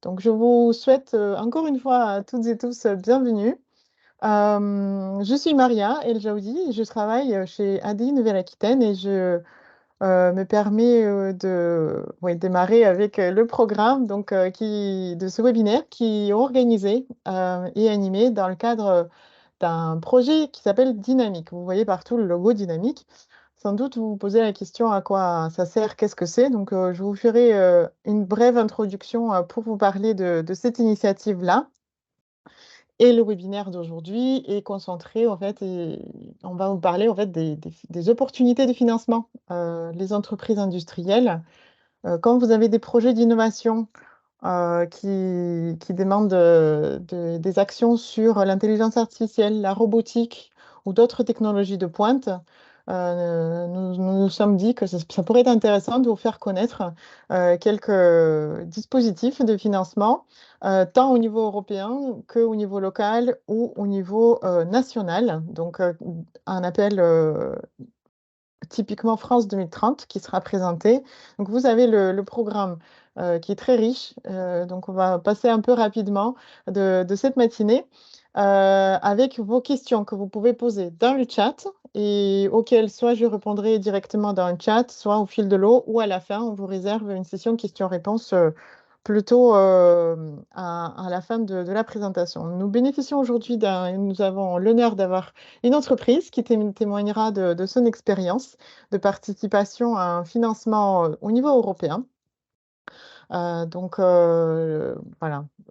Donc, je vous souhaite encore une fois à toutes et tous bienvenue. Je suis Maria El Jaoudi et je travaille chez ADI Nouvelle-Aquitaine et je me permets de démarrer avec le programme de ce webinaire qui est organisé et animé dans le cadre d'un projet qui s'appelle Dynamique. Vous voyez partout le logo Dynamique. Sans doute vous vous posez la question à quoi ça sert, qu'est-ce que c'est. Donc, je vous ferai une brève introduction pour vous parler de cette initiative-là. Et le webinaire d'aujourd'hui est concentré, en fait, et on va vous parler en fait des opportunités de financement. Les entreprises industrielles, quand vous avez des projets d'innovation qui demandent des actions sur l'intelligence artificielle, la robotique ou d'autres technologies de pointe, nous nous sommes dit que ça pourrait être intéressant de vous faire connaître quelques dispositifs de financement, tant au niveau européen qu'au niveau local ou au niveau national. Donc, un appel typiquement France 2030 qui sera présenté. Donc, vous avez le programme qui est très riche. Donc, on va passer un peu rapidement de cette matinée avec vos questions que vous pouvez poser dans le chat et auxquelles soit je répondrai directement dans le chat, soit au fil de l'eau ou à la fin, on vous réserve une session questions-réponses plutôt à la fin de la présentation. Nous bénéficions aujourd'hui nous avons l'honneur d'avoir une entreprise qui témoignera de son expérience de participation à un financement au niveau européen. Voilà,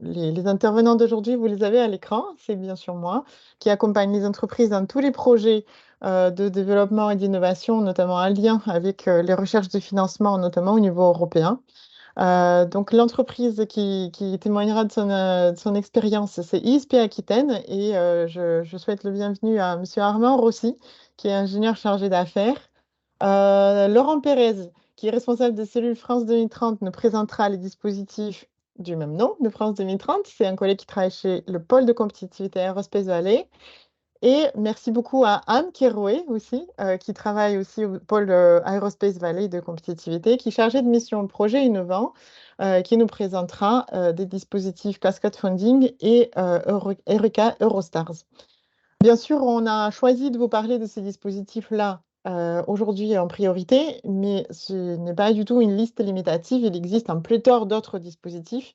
les intervenants d'aujourd'hui, vous les avez à l'écran, c'est bien sûr moi, qui accompagne les entreprises dans tous les projets de développement et d'innovation, notamment en lien avec les recherches de financement, notamment au niveau européen. Donc, l'entreprise qui témoignera de son expérience, c'est ISP Aquitaine et je souhaite le bienvenu à Monsieur Armand Rossi, qui est ingénieur chargé d'affaires. Laurent Pérez, qui est responsable de cellule France 2030, nous présentera les dispositifs du même nom de France 2030. C'est un collègue qui travaille chez le pôle de compétitivité Aerospace Valley. Et merci beaucoup à Anne Keroué aussi, qui travaille aussi au pôle Aerospace Valley de compétitivité, qui est chargée de mission projet innovant, qui nous présentera des dispositifs Cascade Funding et Eureka Eurostars. Bien sûr, on a choisi de vous parler de ces dispositifs-là aujourd'hui en priorité, mais ce n'est pas du tout une liste limitative. Il existe un pléthore d'autres dispositifs.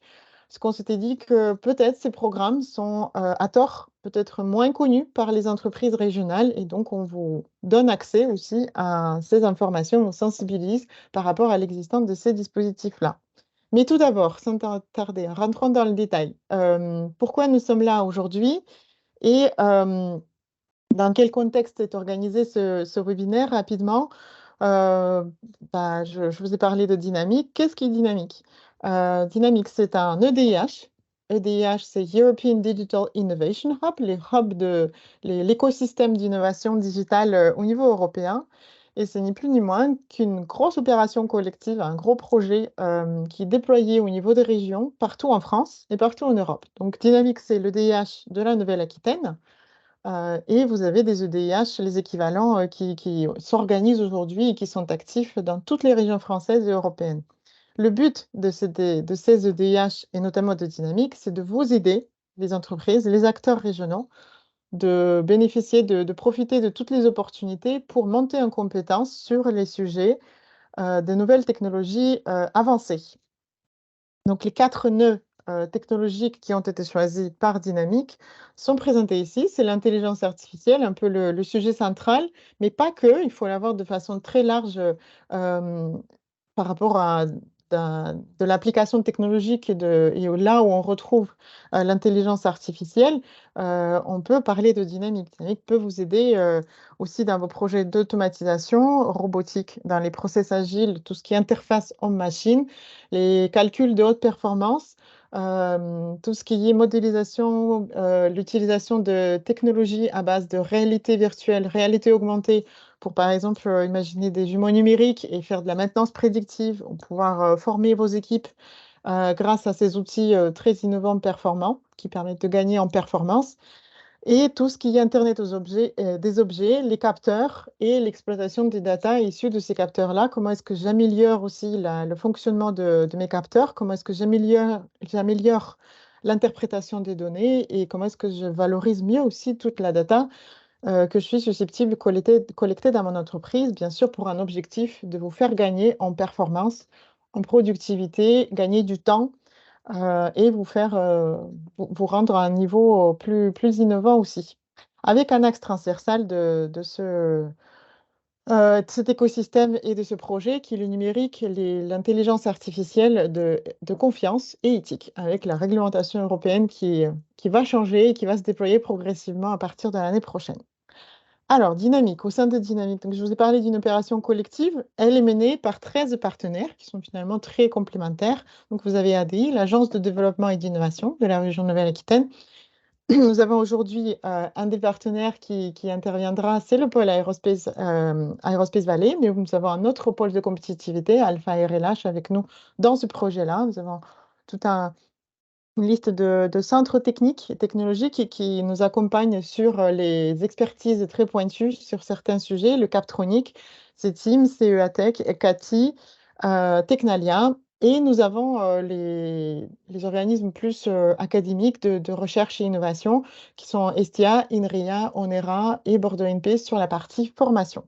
Parce qu'on s'était dit que peut-être ces programmes sont à tort, peut-être moins connus par les entreprises régionales, et donc on vous donne accès aussi à ces informations, on vous sensibilise par rapport à l'existence de ces dispositifs-là. Mais tout d'abord, sans tarder, rentrons dans le détail. Pourquoi nous sommes là aujourd'hui? Et dans quel contexte est organisé ce webinaire rapidement? Euh, je vous ai parlé de Dynamique. Qu'est-ce qui est Dynamique? Dynamique, c'est un EDIH. EDIH, c'est European Digital Innovation Hub, les hubs de l'écosystème d'innovation digitale au niveau européen. Et c'est ni plus ni moins qu'une grosse opération collective, un gros projet qui est déployé au niveau des régions, partout en France et partout en Europe. Donc, Dynamique, c'est l'EDIH de la Nouvelle-Aquitaine. Et vous avez des EDIH, les équivalents qui s'organisent aujourd'hui et qui sont actifs dans toutes les régions françaises et européennes. Le but de ces EDIH et notamment de Dynamique, c'est de vous aider, les entreprises, les acteurs régionaux, de bénéficier, de profiter de toutes les opportunités pour monter en compétence sur les sujets de nouvelles technologies avancées. Donc, les 4 nœuds technologiques qui ont été choisis par Dynamique sont présentés ici. C'est l'intelligence artificielle, un peu le sujet central, mais pas que. Il faut l'avoir de façon très large par rapport à de l'application technologique et là où on retrouve l'intelligence artificielle. On peut parler de Dynamique. Dynamique peut vous aider aussi dans vos projets d'automatisation robotique, dans les process agiles, tout ce qui est interface homme-machine, les calculs de haute performance, tout ce qui est modélisation, l'utilisation de technologies à base de réalité virtuelle, réalité augmentée, pour par exemple imaginer des jumeaux numériques et faire de la maintenance prédictive, ou pouvoir former vos équipes grâce à ces outils très innovants, performants, qui permettent de gagner en performance. et tout ce qui est Internet des objets, les capteurs et l'exploitation des data issues de ces capteurs-là. Comment est-ce que j'améliore aussi le fonctionnement de mes capteurs? Comment est-ce que j'améliore l'interprétation des données et comment est-ce que je valorise mieux aussi toute la data que je suis susceptible de collecter dans mon entreprise, bien sûr pour un objectif de vous faire gagner en performance, en productivité, gagner du temps et vous rendre à un niveau plus innovant aussi. Avec un axe transversal de cet écosystème et de ce projet qui est le numérique, l'intelligence artificielle de confiance et éthique, avec la réglementation européenne qui va changer et qui va se déployer progressivement à partir de l'année prochaine. Alors, Dynamique, au sein de Dynamique, donc je vous ai parlé d'une opération collective. Elle est menée par 13 partenaires qui sont finalement très complémentaires. Donc, vous avez ADI, l'Agence de développement et d'innovation de la région Nouvelle-Aquitaine. Nous avons aujourd'hui un des partenaires qui interviendra, c'est le pôle Aerospace Valley, mais nous avons un autre pôle de compétitivité, Alpha RLH, avec nous dans ce projet-là. Nous avons tout une liste de centres techniques et technologiques qui nous accompagnent sur les expertises très pointues sur certains sujets, le Captronic, CETIM, CEATech, ECATI, Technalia. Et nous avons les organismes plus académiques de recherche et innovation qui sont Estia, INRIA, Onera et Bordeaux NP sur la partie formation.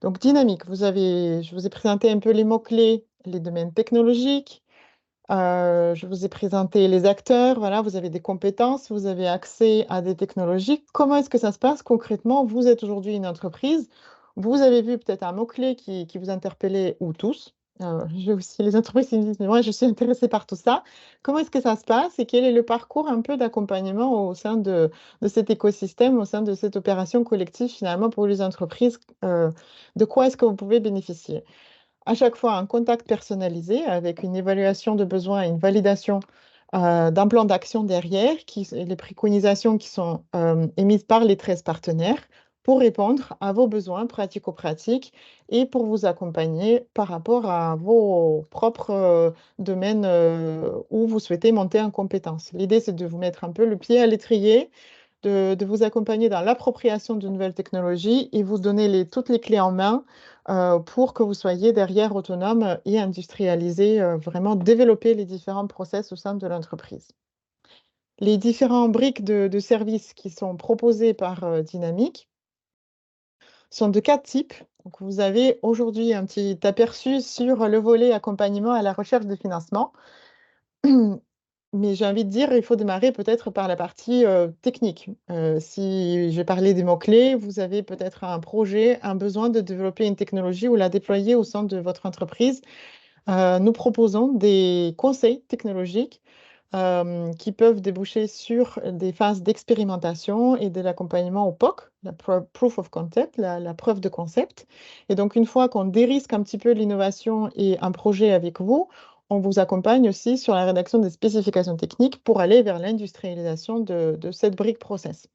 Donc dynamique, je vous ai présenté un peu les mots-clés, les domaines technologiques, je vous ai présenté les acteurs, voilà, vous avez des compétences, vous avez accès à des technologies. Comment est-ce que ça se passe concrètement? Vous êtes aujourd'hui une entreprise, vous avez vu peut-être un mot-clé qui vous interpellait, ou tous. J'ai aussi les entreprises qui me disent, mais moi, je suis intéressée par tout ça. Comment est-ce que ça se passe et quel est le parcours un peu d'accompagnement au sein de cet écosystème, au sein de cette opération collective finalement pour les entreprises? De quoi est-ce que vous pouvez bénéficier? À chaque fois un contact personnalisé avec une évaluation de besoins et une validation d'un plan d'action derrière, et les préconisations qui sont émises par les 13 partenaires pour répondre à vos besoins pratico-pratiques et pour vous accompagner par rapport à vos propres domaines où vous souhaitez monter en compétences. L'idée, c'est de vous mettre un peu le pied à l'étrier, de vous accompagner dans l'appropriation de nouvelles technologies et vous donner toutes les clés en main pour que vous soyez derrière autonome et industrialisé, vraiment développer les différents process au sein de l'entreprise. Les différents briques de services qui sont proposés par Dynamique sont de 4 types. Donc, vous avez aujourd'hui un petit aperçu sur le volet accompagnement à la recherche de financement. Mais j'ai envie de dire, il faut démarrer peut-être par la partie technique. Si j'ai parlé des mots-clés, vous avez peut-être un projet, un besoin de développer une technologie ou la déployer au sein de votre entreprise. Nous proposons des conseils technologiques qui peuvent déboucher sur des phases d'expérimentation et de l'accompagnement au POC, la Proof of Concept, la preuve de concept. Et donc, une fois qu'on dérisque un petit peu l'innovation et un projet avec vous, on vous accompagne aussi sur la rédaction des spécifications techniques pour aller vers l'industrialisation de cette brique process.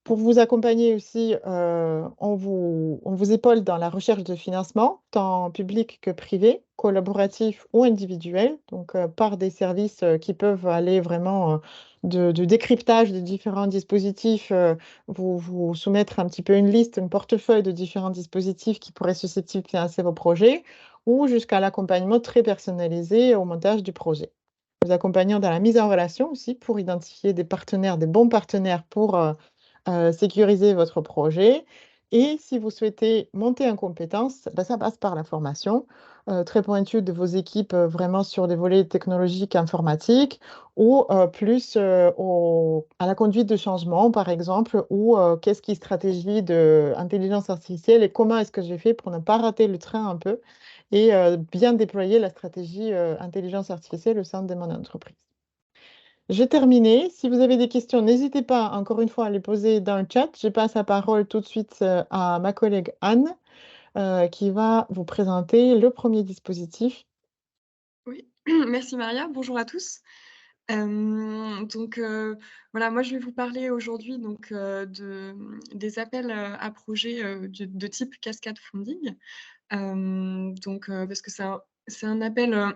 Pour vous accompagner aussi, on vous épaule dans la recherche de financement, tant public que privé, collaboratif ou individuel, donc par des services qui peuvent aller vraiment de décryptage de différents dispositifs, vous soumettre un petit peu une liste, un portefeuille de différents dispositifs qui pourraient susceptibles financer vos projets, ou jusqu'à l'accompagnement très personnalisé au montage du projet. Vous accompagnons dans la mise en relation aussi pour identifier des partenaires, des bons partenaires pour sécuriser votre projet. Et si vous souhaitez monter en compétences, bah, ça passe par la formation très pointue de vos équipes vraiment sur des volets technologiques informatiques ou plus à la conduite de changement, par exemple, ou qu'est-ce qui est stratégie d'intelligence artificielle et comment est-ce que j'ai fait pour ne pas rater le train un peu et bien déployer la stratégie intelligence artificielle au sein de mon entreprise. J'ai terminé. Si vous avez des questions, n'hésitez pas encore une fois à les poser dans le chat. Je passe la parole tout de suite à ma collègue Anne qui va vous présenter le premier dispositif. Oui, merci Maria, bonjour à tous. Voilà, moi je vais vous parler aujourd'hui des appels, à projets, de type cascade funding. Parce que c'est un appel,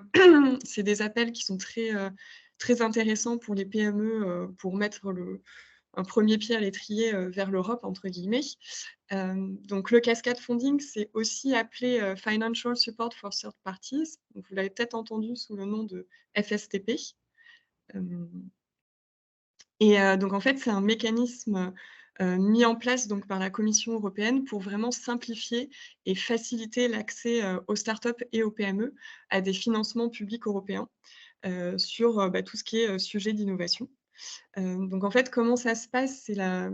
c'est des appels qui sont très intéressants pour les PME, pour mettre un 1er pied à l'étrier, vers «l'Europe» entre guillemets. Donc le cascade funding, c'est aussi appelé, Financial Support for Third Parties. Donc vous l'avez peut-être entendu sous le nom de FSTP. Hem donc en fait, c'est un mécanisme, mis en place donc par la Commission européenne pour vraiment simplifier et faciliter l'accès, aux startups et aux PME à des financements publics européens, sur, tout ce qui est, sujet d'innovation. Donc en fait, comment ça se passe? C'est la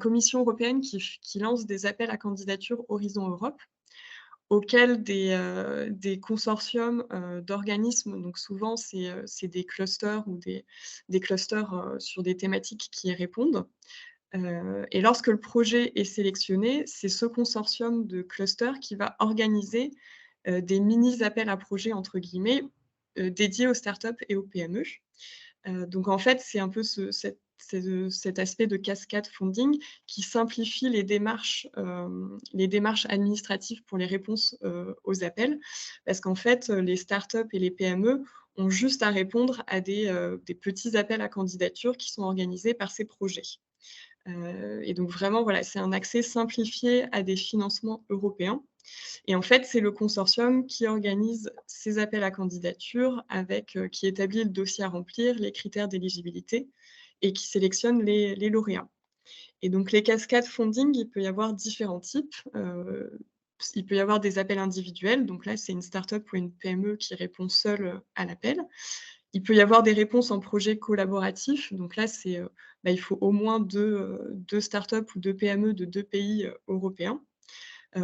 Commission européenne qui lance des appels à candidature Horizon Europe, auxquels des consortiums, d'organismes, donc souvent c'est des clusters ou des clusters, sur des thématiques qui y répondent. Et lorsque le projet est sélectionné, c'est ce consortium de clusters qui va organiser, des mini appels à projets entre guillemets, dédiés aux startups et aux PME. Donc en fait, c'est un peu cet aspect de cascade funding qui simplifie les démarches administratives pour les réponses, aux appels. Parce qu'en fait, les startups et les PME ont juste à répondre à des petits appels à candidature qui sont organisés par ces projets. Et donc vraiment, voilà, c'est un accès simplifié à des financements européens. Et en fait, c'est le consortium qui organise ces appels à candidature qui établit le dossier à remplir, les critères d'éligibilité et qui sélectionne les lauréats. Et donc les cascades funding, il peut y avoir différents types. Il peut y avoir des appels individuels, donc là, c'est une start-up ou une PME qui répond seule, à l'appel. Il peut y avoir des réponses en projet collaboratif, donc là, il faut au moins 2 start-up ou 2 PME de 2 pays, européens.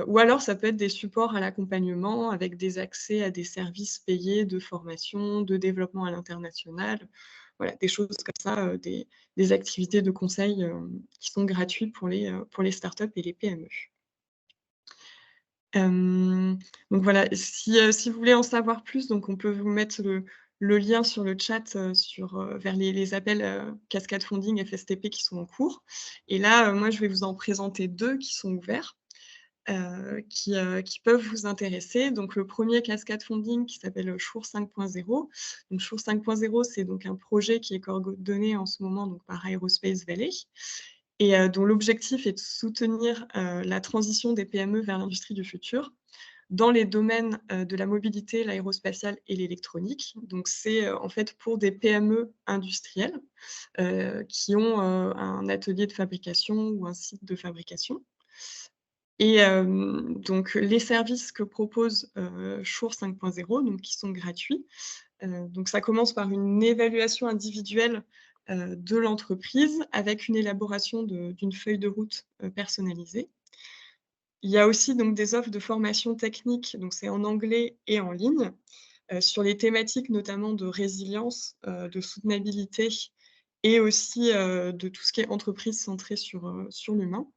Ou alors ça peut être des supports à l'accompagnement avec des accès à des services payés de formation, de développement à l'international. Voilà, des choses comme ça, des activités de conseil, qui sont gratuits pour les startups et les PME. Donc voilà, si vous voulez en savoir plus, donc on peut vous mettre le lien sur le chat, vers les appels, Cascade Funding FSTP qui sont en cours. Et là, moi je vais vous en présenter 2 qui sont ouverts. Qui peuvent vous intéresser. Donc le premier cascade funding qui s'appelle, Chour 5.0. Donc Chour 5.0, c'est donc un projet qui est coordonné en ce moment donc par Aerospace Valley et dont l'objectif est de soutenir, la transition des PME vers l'industrie du futur dans les domaines, de la mobilité, l'aérospatiale et l'électronique. Donc c'est, en fait pour des PME industrielles, qui ont, un atelier de fabrication ou un site de fabrication. Et donc les services que propose, Chour 5.0, donc qui sont gratuits, donc ça commence par une évaluation individuelle, de l'entreprise avec une élaboration d'une feuille de route, personnalisée. Il y a aussi donc des offres de formation technique, donc c'est en anglais et en ligne, sur les thématiques notamment de résilience, de soutenabilité et aussi, de tout ce qui est entreprise centrée sur l'humain.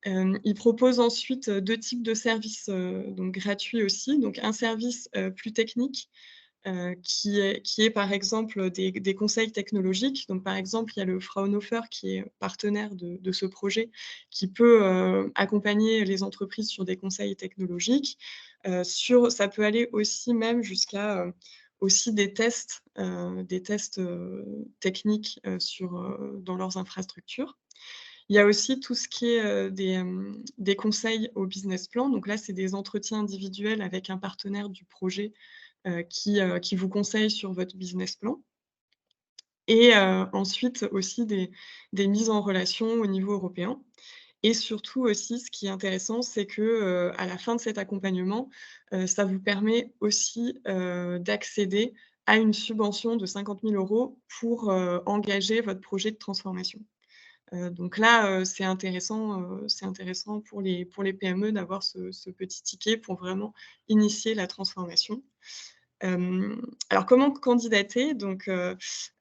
Ils proposent ensuite, 2 types de services, donc gratuits aussi. Donc un service, plus technique, qui est par exemple, des conseils technologiques. Donc par exemple, il y a le Fraunhofer qui est partenaire de ce projet, qui peut, accompagner les entreprises sur des conseils technologiques. Ça peut aller aussi même jusqu'à, aussi des tests, techniques, dans leurs infrastructures. Il y a aussi tout ce qui est, des conseils au business plan. Donc là, c'est des entretiens individuels avec un partenaire du projet, qui vous conseille sur votre business plan et ensuite aussi des mises en relation au niveau européen et surtout aussi, ce qui est intéressant, c'est que, à la fin de cet accompagnement, ça vous permet aussi, d'accéder à une subvention de 50 000 € pour, engager votre projet de transformation. Donc là, c'est intéressant pour les PME d'avoir ce petit ticket pour vraiment initier la transformation. Alors comment candidater? Donc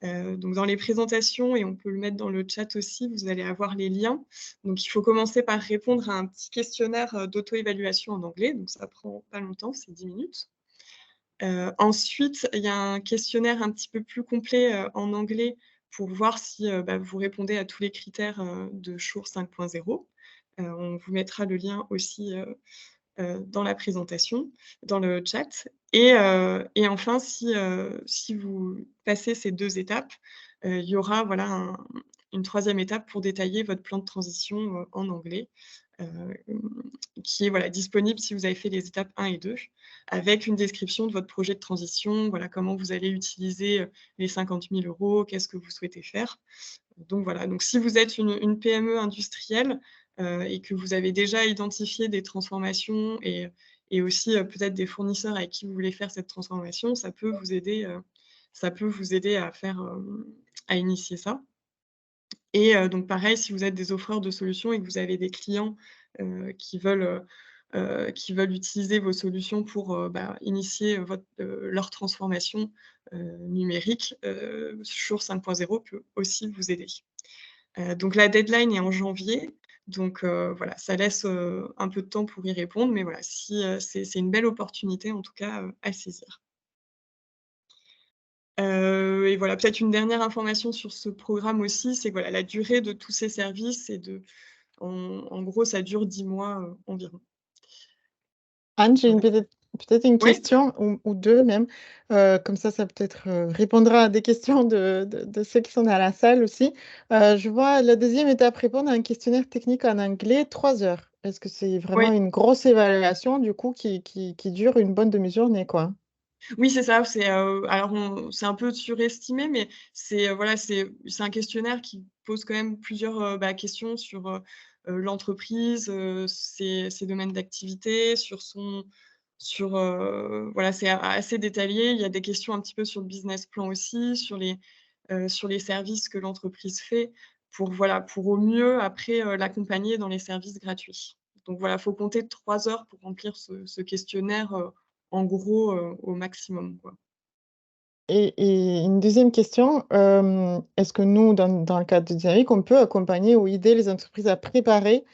dans les présentations et on peut le mettre dans le chat aussi, vous allez avoir les liens. Donc il faut commencer par répondre à un petit questionnaire, d'auto-évaluation en anglais, donc ça prend pas longtemps, c'est 10 minutes. Ensuite, il y a un questionnaire un petit peu plus complet, en anglais pour voir si, vous répondez à tous les critères, de Chour 5.0. On vous mettra le lien aussi, dans la présentation, dans le chat et enfin si vous passez ces 2 étapes, il y aura voilà une 3e étape pour détailler votre plan de transition, en anglais, hem, qui est, voilà, disponible si vous avez fait les étapes 1 et 2, avec une description de votre projet de transition, voilà, comment vous allez utiliser, les 50 000 €, qu'est-ce que vous souhaitez faire. Donc voilà, donc si vous êtes une PME industrielle, et que vous avez déjà identifié des transformations et aussi, peut-être des fournisseurs avec qui vous voulez faire cette transformation, ça peut vous aider à faire, à initier ça. Et donc pareil, si vous êtes des offreurs de solutions et que vous avez des clients, qui veulent utiliser vos solutions pour, initier, leur transformation, numérique, Shure 5.0 peut aussi vous aider. Donc la deadline est en janvier, donc voilà, ça laisse, un peu de temps pour y répondre, mais voilà, si, c'est une belle opportunité en tout cas, à saisir. Et voilà, peut-être une dernière information sur ce programme aussi, c'est que voilà, la durée de tous ces services est de en gros, ça dure 10 mois, environ. Anne, j'ai Voilà. peut-être une Ouais, question ou 2 même, comme ça peut-être, répondra à des questions de ceux qui sont dans la salle aussi. Je vois la deuxième étape, répondre à un questionnaire technique en anglais, 3 heures. Est-ce que c'est vraiment ouais. une grosse évaluation du coup qui dure une bonne demi-journée, quoi? Oui, c'est ça, alors c'est un peu surestimé, mais voilà, c'est un questionnaire qui pose quand même plusieurs, questions sur, l'entreprise, ses domaines d'activité, voilà, c'est assez détaillé. Il y a des questions un petit peu sur le business plan aussi, sur les services que l'entreprise fait pour, voilà, pour au mieux après, l'accompagner dans les services gratuits. Donc voilà, faut compter 3 heures pour remplir ce questionnaire, en gros, au maximum, quoi. Et une deuxième question, est-ce que nous, dans le cadre de Dynamique, on peut accompagner ou aider les entreprises à préparer,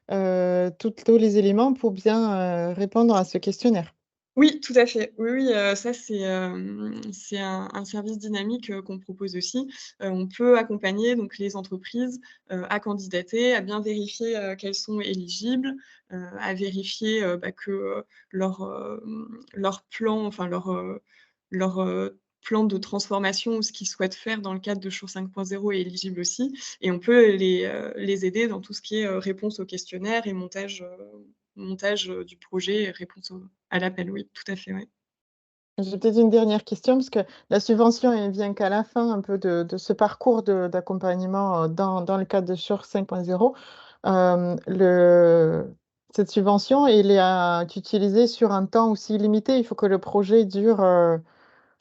tous les éléments pour bien, répondre à ce questionnaire? Oui, tout à fait. Oui, oui, ça c'est un service dynamique, qu'on propose aussi. On peut accompagner donc les entreprises, à candidater, à bien vérifier, qu'elles sont éligibles, à vérifier, que, leur plan, enfin leur plan de transformation ou ce qu'ils souhaitent faire dans le cadre de Shure 5.0 est éligible aussi, et on peut les aider dans tout ce qui est, réponse au questionnaire et montage, du projet et réponse au à l'appel, oui, tout à fait, ouais. J'ai peut-être une dernière question, parce que la subvention, elle vient qu'à la fin un peu de ce parcours d'accompagnement, dans le cadre de Shure 5.0. Cette subvention, elle est à utiliser sur un temps aussi limité. Il faut que le projet dure,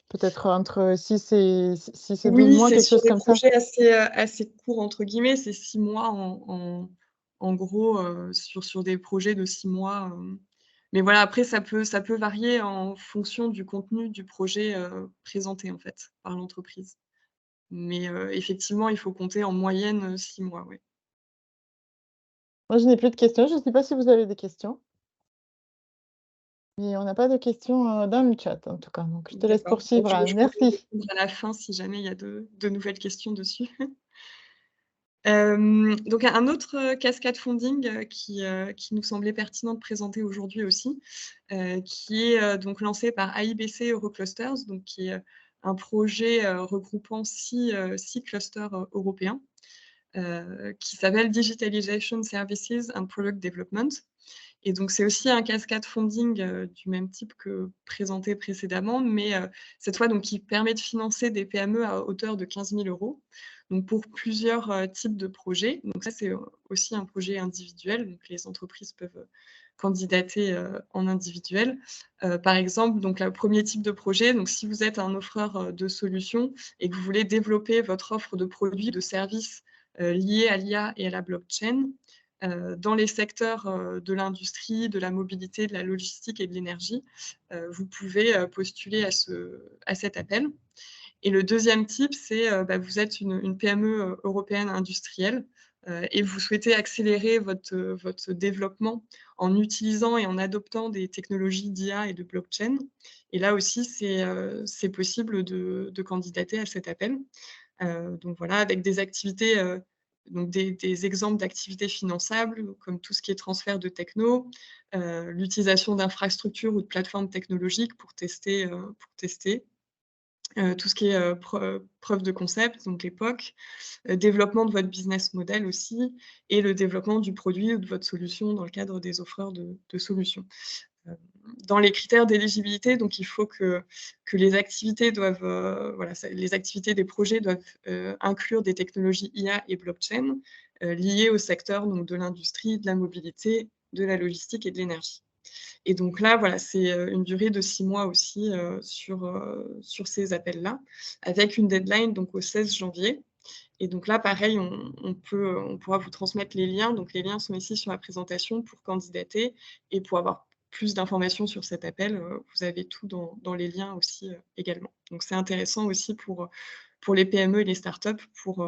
peut-être entre 6 et 12 Oui, mois, c'est quelque sur chose des comme ça. projets assez «courts» entre guillemets, c'est 6 mois en gros, sur des projets de 6 mois, mais voilà, après ça peut varier en fonction du contenu du projet, présenté en fait, par l'entreprise. Mais effectivement, il faut compter en moyenne, 6 mois, ouais. Moi, je n'ai plus de questions. Je ne sais pas si vous avez des questions? Mais on n'a pas de questions, dans le chat, en tout cas, donc je te laisse D'accord. Bon, poursuivre, Anne. je pourrais Merci. répondre à la fin si jamais il y a de nouvelles questions dessus. Donc un autre, cascade funding, qui nous semblait pertinent de présenter aujourd'hui aussi, qui est, donc lancé par AIBC Euroclusters, donc qui est, un projet, regroupant 6 clusters, européens, qui s'appelle Digitalization Services and Product Development. Et donc c'est aussi un cascade funding, du même type que présenté précédemment, mais cette fois donc qui permet de financer des PME à hauteur de 15 000 €, donc pour plusieurs, types de projets. Donc ça, c'est, aussi un projet individuel, donc les entreprises peuvent, candidater, en individuel. Par exemple, donc le premier type de projet, donc si vous êtes un offreur, de solutions et que vous voulez développer votre offre de produits, de services, liés à l'IA et à la blockchain, dans les secteurs, de l'industrie, de la mobilité, de la logistique et de l'énergie, vous pouvez, postuler à cet appel. Et le deuxième type, c'est, vous êtes une PME, européenne industrielle, et vous souhaitez accélérer votre développement en utilisant et en adoptant des technologies d'IA et de blockchain. Et là aussi, c'est possible de candidater à cet appel. Donc voilà, avec des activités, donc des exemples d'activités finançables, comme tout ce qui est transfert de techno, l'utilisation d'infrastructures ou de plateformes technologiques pour tester, tout ce qui est preuve de concept, donc les POC, développement de votre business model aussi, et le développement du produit ou de votre solution dans le cadre des offreurs de solutions. Dans les critères d'éligibilité, donc il faut que les activités doivent, voilà, les activités des projets doivent inclure des technologies IA et blockchain liées au secteur donc, de l'industrie, de la mobilité, de la logistique et de l'énergie. Et donc là, voilà, c'est une durée de 6 mois aussi sur ces appels-là, avec une deadline donc au 16 janvier. Et donc là, pareil, on pourra vous transmettre les liens. Donc les liens sont ici sur la présentation pour candidater et pour avoir plus d'informations sur cet appel, vous avez tout dans les liens aussi, également. Donc c'est intéressant aussi pour les PME et les startups pour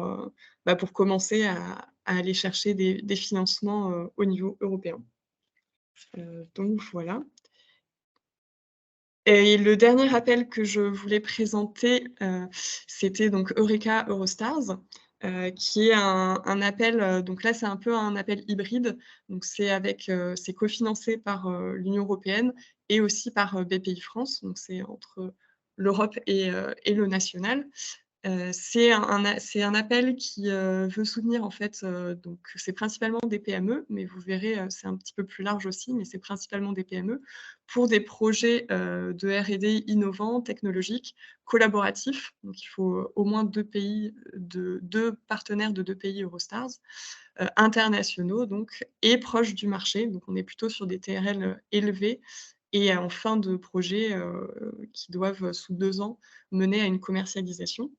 commencer à aller chercher des financements, au niveau européen. Donc voilà. Et le dernier appel que je voulais présenter, c'était donc Eureka Eurostars, qui est un appel, donc là, c'est un peu un appel hybride. Donc c'est cofinancé par, l'Union européenne et aussi par, BPIFrance, donc c'est entre l'Europe et le national. C'est un appel qui, veut soutenir en fait, donc c'est principalement des PME, mais vous verrez, c'est un petit peu plus large aussi, mais c'est principalement des PME, pour des projets, de R&D innovants, technologiques, collaboratifs. Donc il faut au moins 2 pays, 2 partenaires de 2 pays Eurostars, internationaux donc et proches du marché. Donc on est plutôt sur des TRL, élevés et en fin de projet, qui doivent, sous 2 ans, mener à une commercialisation.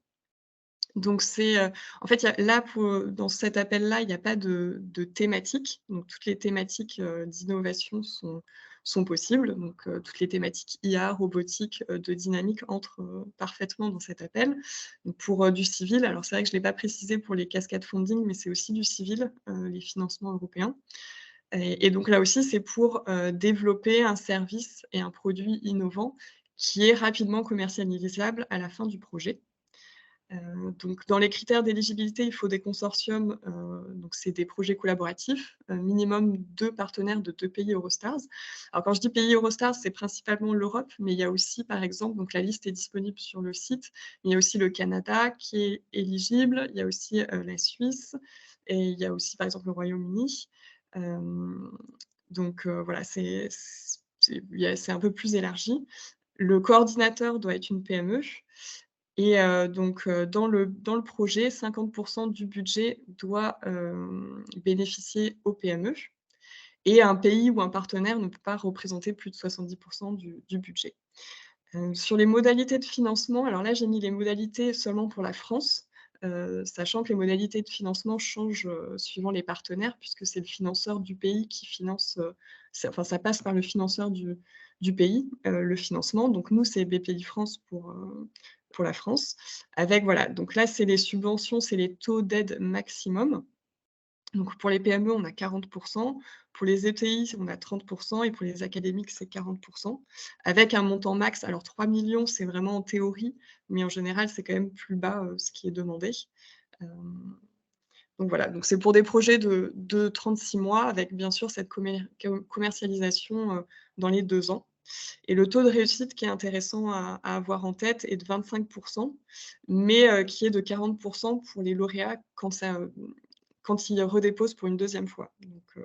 Donc en fait, il y a là dans cet appel-là, il n'y a pas de thématique. Donc toutes les thématiques, d'innovation sont possibles. Donc toutes les thématiques IA, robotique, de dynamique entrent, parfaitement dans cet appel. Donc pour, du civil, alors c'est vrai que je ne l'ai pas précisé pour les cascades funding, mais c'est aussi du civil, les financements européens. Et donc là aussi, c'est pour, développer un service et un produit innovant qui est rapidement commercialisable à la fin du projet. Donc dans les critères d'éligibilité, il faut des consortiums, donc c'est des projets collaboratifs, minimum 2 partenaires de 2 pays Eurostars. Alors quand je dis pays Eurostars, c'est principalement l'Europe, mais il y a aussi par exemple, donc la liste est disponible sur le site, il y a aussi le Canada qui est éligible, il y a aussi, la Suisse et il y a aussi par exemple le Royaume-Uni. Donc voilà, c'est un peu plus élargi. Le coordinateur doit être une PME. Et donc dans le projet, 50 du budget doit, bénéficier aux PME et un pays ou un partenaire ne peut pas représenter plus de 70 du budget. Sur les modalités de financement, alors là, j'ai mis les modalités seulement pour la France, sachant que les modalités de financement changent, suivant les partenaires puisque c'est le financeur du pays qui finance, ça passe par le financeur du pays, le financement. Donc nous, c'est Bpifrance pour la France avec voilà, donc là, c'est les subventions, c'est les taux d'aide maximum. Donc pour les PME, on a 40 pour les ETI, on a 30 et pour les académiques, c'est 40 avec un montant max. Alors 3 millions, c'est vraiment en théorie, mais en général, c'est quand même plus bas, ce qui est demandé. Donc voilà, donc c'est pour des projets de 36 mois avec bien sûr cette commercialisation, dans les 2 ans. Et le taux de réussite qui est intéressant à avoir en tête est de 25 mais qui est de 40 pour les lauréats quand ils redéposent pour une deuxième fois. Donc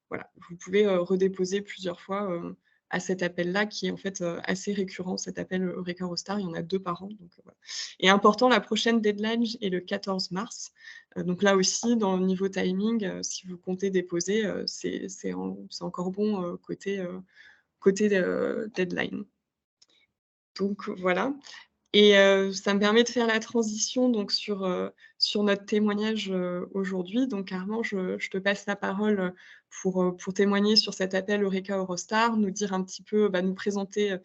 voilà, vous pouvez, redéposer plusieurs fois, à cet appel-là qui est en fait, assez récurrent, cet appel Eureka Eurostar, il y en a 2 par an, donc voilà. Et important, la prochaine deadline est le 14 mars. Donc là aussi, dans le niveau timing, si vous comptez déposer, c'est encore bon, côté deadline. Donc voilà. Et ça me permet de faire la transition donc sur notre témoignage, aujourd'hui. Donc Armand, je te passe la parole, pour témoigner sur cet appel Eureka Eurostar, nous dire un petit peu, nous présenter,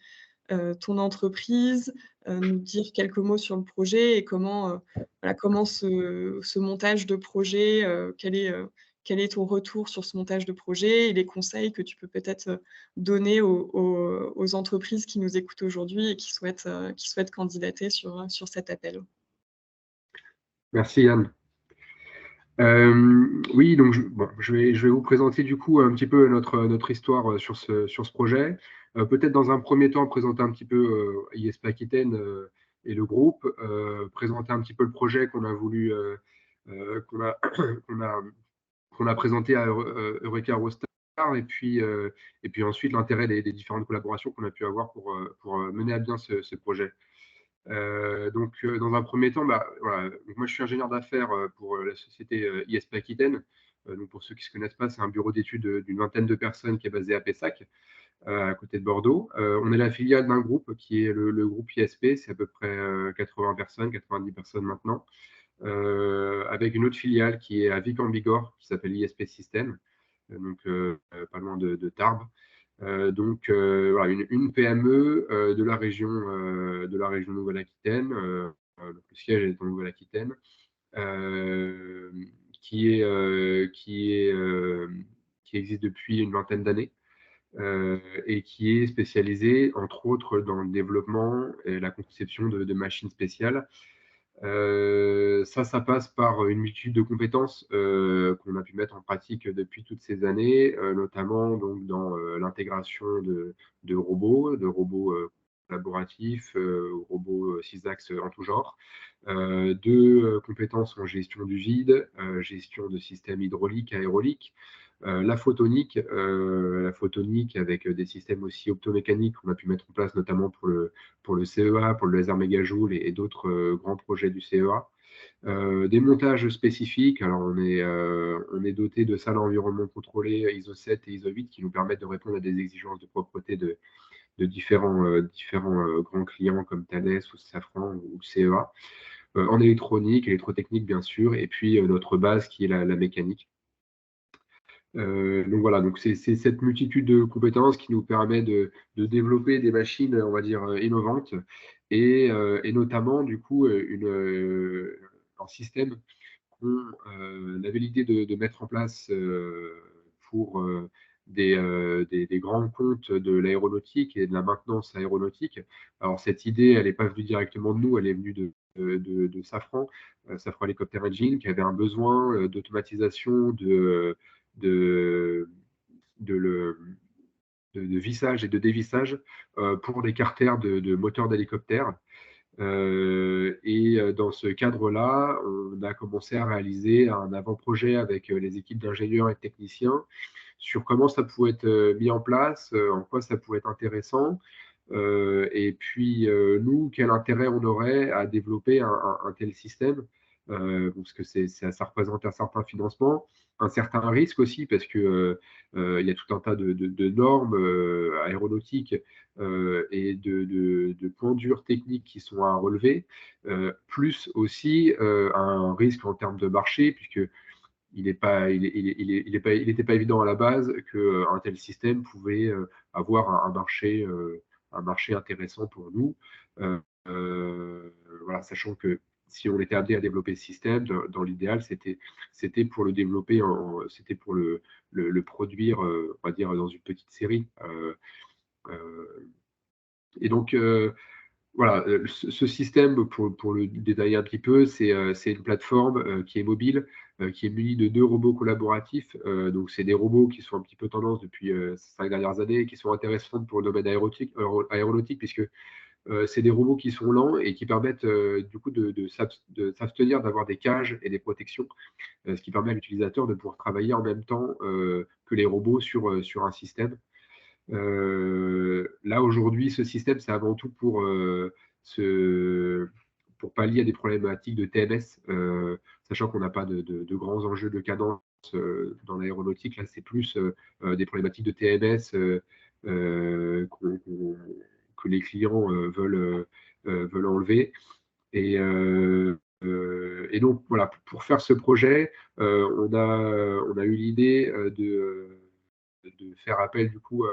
ton entreprise, nous dire quelques mots sur le projet et comment ce montage de projet, quel est ton retour sur ce montage de projet et les conseils que tu peux peut-être, donner aux entreprises qui nous écoutent aujourd'hui et qui souhaitent candidater sur cet appel. Merci Yann. Oui, donc je vais vous présenter du coup un petit peu notre histoire sur ce projet. Peut-être dans un premier temps présenter un petit peu ISP Aquitaine, et le groupe, présenter un petit peu le projet qu'on a voulu, qu'on a, qu'on a présenté à Eureka Eurostar, et puis ensuite l'intérêt des différentes collaborations qu'on a pu avoir pour mener à bien ce projet. Donc, dans un premier temps, voilà, moi je suis ingénieur d'affaires pour la société ISP Aquitaine. Donc, pour ceux qui ne se connaissent pas, c'est un bureau d'études d'une vingtaine de personnes qui est basé à Pessac, à côté de Bordeaux. On est la filiale d'un groupe qui est le groupe ISP, c'est à peu près 80 personnes, 90 personnes maintenant, avec une autre filiale qui est à Vic en Bigorre, qui s'appelle ISP System, donc pas loin de Tarbes. Donc voilà, une PME de la région Nouvelle-Aquitaine, le siège est en Nouvelle-Aquitaine, qui existe depuis une vingtaine d'années, et qui est spécialisée entre autres dans le développement et la conception de machines spéciales. Ça passe par une multitude de compétences qu'on a pu mettre en pratique depuis toutes ces années, notamment donc, dans l'intégration de robots collaboratifs, robots 6 axes en tout genre, de compétences en gestion du vide, gestion de systèmes hydrauliques, aéroliques, la photonique avec des systèmes aussi optomécaniques qu'on a pu mettre en place notamment pour le CEA, pour le laser mégajoule et d'autres grands projets du CEA. Des montages spécifiques, alors on est doté de salles à environnement contrôlé ISO 7 et ISO 8 qui nous permettent de répondre à des exigences de propreté de différents grands clients comme Thales ou Safran ou CEA, en électronique, électrotechnique bien sûr, et puis notre base qui est la mécanique. Donc voilà, donc c'est cette multitude de compétences qui nous permet de développer des machines, on va dire, innovantes, et notamment du coup un système qu'on avait l'idée de mettre en place pour des grands comptes de l'aéronautique et de la maintenance aéronautique. Alors cette idée, elle n'est pas venue directement de nous, elle est venue de Safran, Safran Helicopter Engine, qui avait un besoin d'automatisation de, de vissage et de dévissage pour des carters de moteurs d'hélicoptères. Et dans ce cadre-là, on a commencé à réaliser un avant-projet avec les équipes d'ingénieurs et de techniciens sur comment ça pouvait être mis en place, en quoi ça pouvait être intéressant, et puis nous, quel intérêt on aurait à développer un tel système, parce que ça représente un certain financement, un certain risque aussi, parce que il y a tout un tas de normes aéronautiques et de points durs techniques qui sont à relever, plus aussi un risque en termes de marché, puisque il n'était pas évident à la base qu'un tel système pouvait avoir un marché intéressant pour nous. Voilà, sachant que si on était amené à développer ce système, dans l'idéal, c'était pour le développer, c'était pour le produire, on va dire, dans une petite série. Et donc, voilà, ce système, pour le détailler un petit peu, c'est une plateforme qui est mobile, qui est munie de 2 robots collaboratifs. Donc, c'est des robots qui sont un petit peu tendance depuis ces 5 dernières années et qui sont intéressants pour le domaine aéronautique, puisque c'est des robots qui sont lents et qui permettent du coup de s'abstenir d'avoir des cages et des protections, ce qui permet à l'utilisateur de pouvoir travailler en même temps que les robots sur un système. Là, aujourd'hui, ce système, c'est avant tout pour pallier à des problématiques de TMS, sachant qu'on n'a pas de grands enjeux de cadence dans l'aéronautique. Là, c'est plus des problématiques de TMS que les clients veulent enlever. Et donc, voilà, pour faire ce projet, on a eu l'idée de faire appel du coup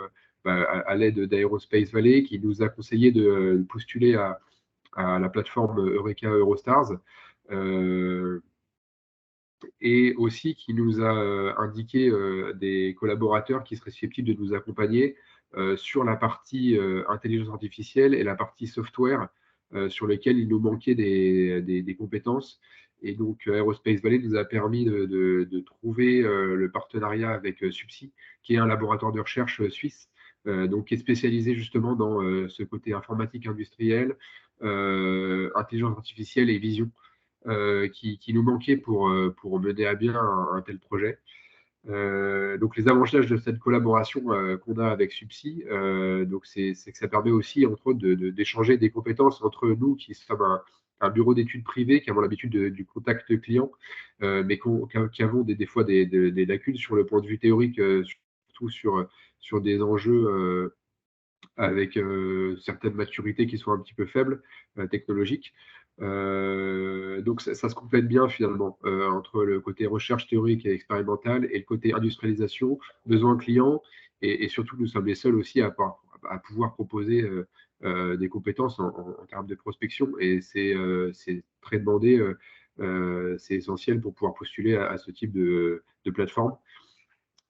à l'aide d'Aerospace Valley, qui nous a conseillé de postuler à la plateforme Eureka Eurostars, et aussi qui nous a indiqué des collaborateurs qui seraient susceptibles de nous accompagner sur la partie intelligence artificielle et la partie software, sur lesquelles il nous manquait des compétences. Et donc, Aerospace Valley nous a permis de trouver le partenariat avec Subsea, qui est un laboratoire de recherche suisse, donc qui est spécialisé justement dans ce côté informatique industrielle, intelligence artificielle et vision qui nous manquait pour mener à bien un tel projet. Donc les avantages de cette collaboration qu'on a avec Subsea, donc c'est que ça permet aussi, entre autres, d'échanger des compétences entre nous qui sommes un bureau d'études privé, qui avons l'habitude du contact client, mais qui avons des fois des lacunes sur le point de vue théorique, surtout sur des enjeux avec certaines maturités qui sont un petit peu faibles, technologiques. Donc ça se complète bien finalement entre le côté recherche théorique et expérimentale et le côté industrialisation, besoin client, et surtout nous sommes les seuls aussi à pouvoir proposer des compétences en termes de prospection, et c'est très demandé, c'est essentiel pour pouvoir postuler à ce type de plateforme.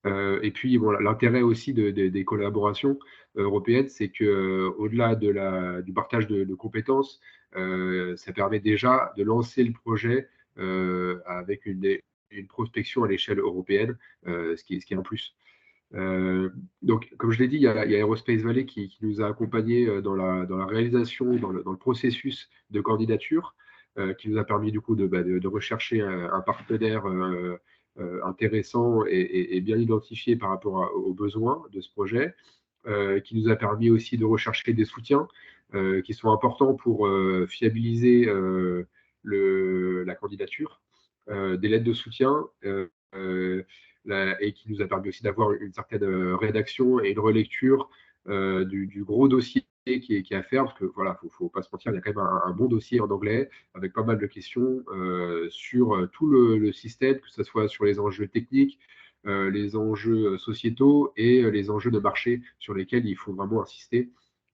Et puis, bon, l'intérêt aussi des collaborations européennes, c'est que au-delà du partage de compétences, ça permet déjà de lancer le projet avec une prospection à l'échelle européenne, ce qui est un plus. Donc, comme je l'ai dit, il y a Aerospace Valley qui nous a accompagnés dans la réalisation, dans le processus de candidature, qui nous a permis du coup de rechercher un partenaire intéressant et bien identifié par rapport aux besoins de ce projet, qui nous a permis aussi de rechercher des soutiens qui sont importants pour fiabiliser la candidature, des lettres de soutien, et qui nous a permis aussi d'avoir une certaine rédaction et une relecture du gros dossier qui est à faire, parce que voilà, faut pas se mentir, il y a quand même un bon dossier en anglais avec pas mal de questions sur tout le système, que ce soit sur les enjeux techniques, les enjeux sociétaux et les enjeux de marché sur lesquels il faut vraiment insister.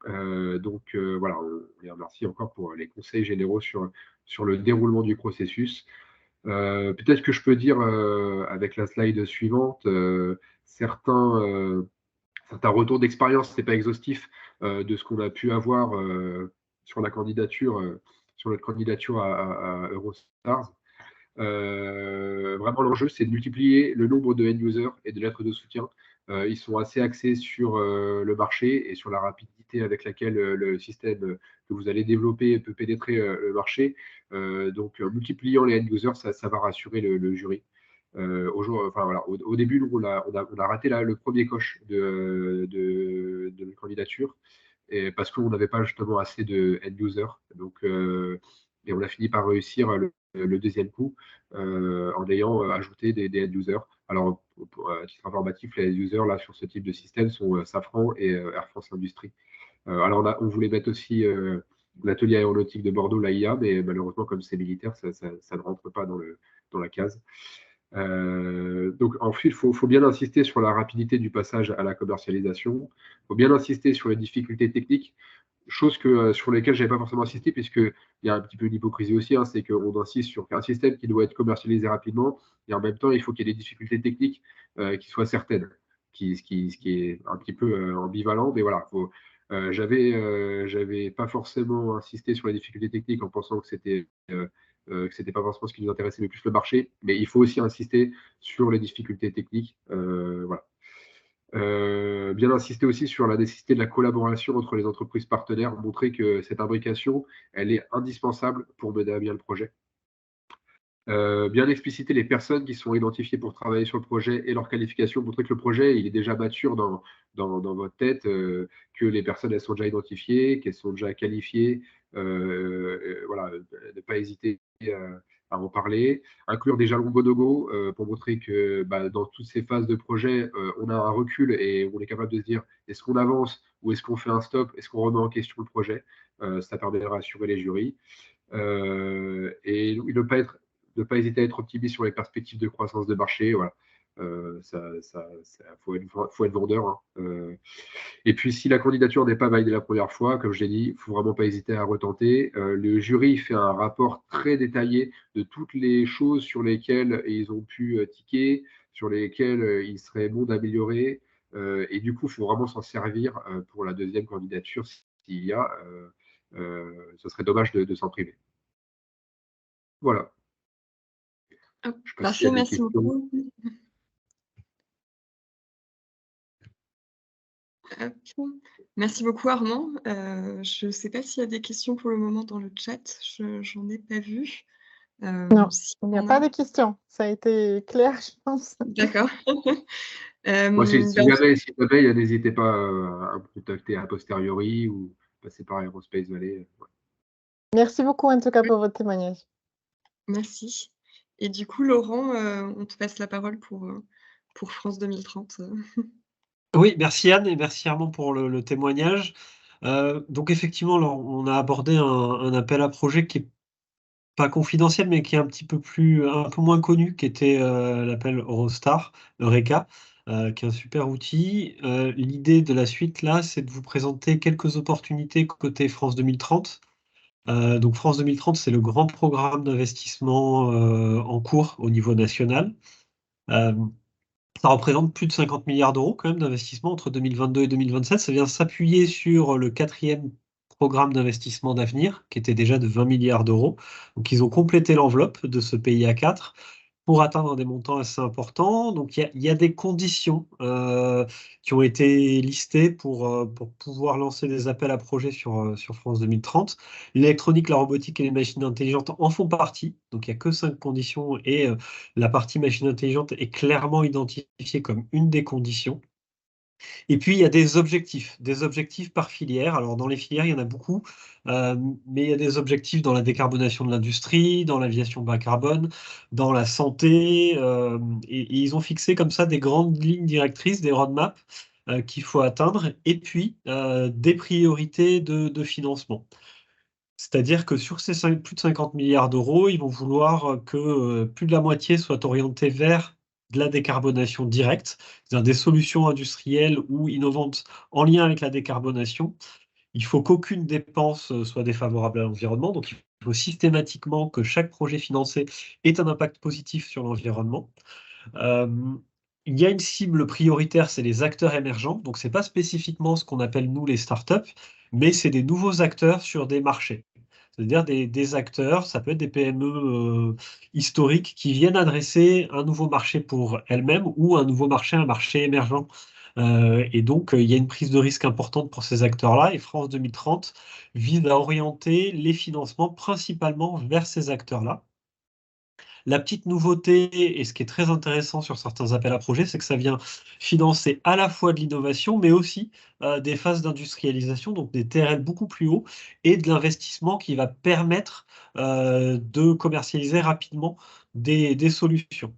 Donc voilà, on les remercie encore pour les conseils généraux sur le déroulement du processus. Peut-être que je peux dire avec la slide suivante, certains retours d'expérience, ce n'est pas exhaustif de ce qu'on a pu avoir sur notre candidature à Eurostars. Vraiment, l'enjeu, c'est de multiplier le nombre de end-users et de lettres de soutien. Ils sont assez axés sur le marché et sur la rapidité avec laquelle le système que vous allez développer peut pénétrer le marché. Donc, multipliant les end-users, ça va rassurer le jury. Au début, on a raté le premier coche de notre candidature, parce qu'on n'avait pas justement assez de end-users. Donc, et on a fini par réussir le deuxième coup en ayant ajouté des end-users. Alors, à titre informatif, les end-users là, sur ce type de système sont Safran et Air France Industrie. Alors, on voulait mettre aussi l'atelier aéronautique de Bordeaux, l'AIA, mais malheureusement, comme c'est militaire, ça ne rentre pas dans la case. Donc ensuite, il faut bien insister sur la rapidité du passage à la commercialisation. Il faut bien insister sur les difficultés techniques, choses sur lesquelles je n'avais pas forcément insisté, puisqu'il y a un petit peu d'hypocrisie aussi, hein, c'est qu'on insiste sur un système qui doit être commercialisé rapidement, et en même temps, il faut qu'il y ait des difficultés techniques qui soient certaines, ce qui est un petit peu ambivalent, mais voilà. J'avais pas forcément insisté sur les difficultés techniques en pensant que c'était pas forcément ce qui nous intéressait, mais plus le marché. Mais il faut aussi insister sur les difficultés techniques. Voilà. Bien insister aussi sur la nécessité de la collaboration entre les entreprises partenaires, montrer que cette imbrication, elle est indispensable pour mener à bien le projet. Bien expliciter les personnes qui sont identifiées pour travailler sur le projet et leurs qualifications, montrer que le projet il est déjà mature dans votre tête, que les personnes elles sont déjà identifiées, qu'elles sont déjà qualifiées, voilà, ne pas hésiter à en parler, inclure des jalons Bonogo pour montrer que dans toutes ces phases de projet, on a un recul et on est capable de se dire est-ce qu'on avance ou est-ce qu'on fait un stop, est-ce qu'on remet en question le projet, ça permet de rassurer les jurys. Et ne pas hésiter à être optimiste sur les perspectives de croissance de marché. Voilà. Faut être vendeur. Hein. Et puis, si la candidature n'est pas validée la première fois, comme je l'ai dit, il ne faut vraiment pas hésiter à retenter. Le jury fait un rapport très détaillé de toutes les choses sur lesquelles ils ont pu ticker, sur lesquelles il serait bon d'améliorer. Et du coup, il faut vraiment s'en servir pour la deuxième candidature s'il y a. Ce serait dommage de s'en priver. Voilà. Parfait, merci beaucoup. Hop. Merci beaucoup Armand. Je ne sais pas s'il y a des questions pour le moment dans le chat, j'en ai pas vu. Non, Si il n'y a on pas a de questions. Ça a été clair, je pense. d'accord. Moi, si Ben, jamais, n'hésitez pas à me contacter a posteriori ou passer par Aerospace Valley. Merci beaucoup, en tout cas, pour votre témoignage. merci. Et du coup, Laurent, on te passe la parole pour France 2030. Oui, merci Anne et merci Armand pour le témoignage. Donc effectivement, là, on a abordé un appel à projet qui est pas confidentiel, mais qui est un peu moins connu, qui était l'appel Eurostar, Eureka, qui est un super outil. L'idée de la suite, là, c'est de vous présenter quelques opportunités côté France 2030. Donc France 2030, c'est le grand programme d'investissement en cours au niveau national. Euh, Ça représente plus de 50 milliards d'euros quand même d'investissement entre 2022 et 2027. Ça vient s'appuyer sur le 4e programme d'investissement d'avenir, qui était déjà de 20 milliards d'euros. Donc ils ont complété l'enveloppe de ce PIA 4 pour atteindre des montants assez importants. Donc il y a des conditions qui ont été listées pour pouvoir lancer des appels à projets sur France 2030. L'électronique, la robotique et les machines intelligentes en font partie. Donc il n'y a que 5 conditions et la partie machine intelligente est clairement identifiée comme une des conditions. Et puis, il y a des objectifs par filière. Alors, dans les filières, il y en a beaucoup, mais il y a des objectifs dans la décarbonation de l'industrie, dans l'aviation bas carbone, dans la santé, et ils ont fixé comme ça des grandes lignes directrices, des roadmaps qu'il faut atteindre, et puis des priorités de financement. C'est-à-dire que sur ces plus de 50 milliards d'euros, ils vont vouloir que plus de la moitié soit orientée vers de la décarbonation directe, c'est-à-dire des solutions industrielles ou innovantes en lien avec la décarbonation. Il faut qu'aucune dépense soit défavorable à l'environnement, donc il faut systématiquement que chaque projet financé ait un impact positif sur l'environnement. Euh, il y a une cible prioritaire, c'est les acteurs émergents. Donc, ce n'est pas spécifiquement ce qu'on appelle, nous, les startups, mais c'est des nouveaux acteurs sur des marchés. C'est-à-dire des acteurs, ça peut être des PME historiques qui viennent adresser un nouveau marché pour elles-mêmes ou un nouveau marché, un marché émergent. Et donc, il y a une prise de risque importante pour ces acteurs-là. Et France 2030 vise à orienter les financements principalement vers ces acteurs-là. La petite nouveauté, et ce qui est très intéressant sur certains appels à projets, c'est que ça vient financer à la fois de l'innovation, mais aussi des phases d'industrialisation, donc des TRL beaucoup plus hauts, et de l'investissement qui va permettre de commercialiser rapidement des solutions.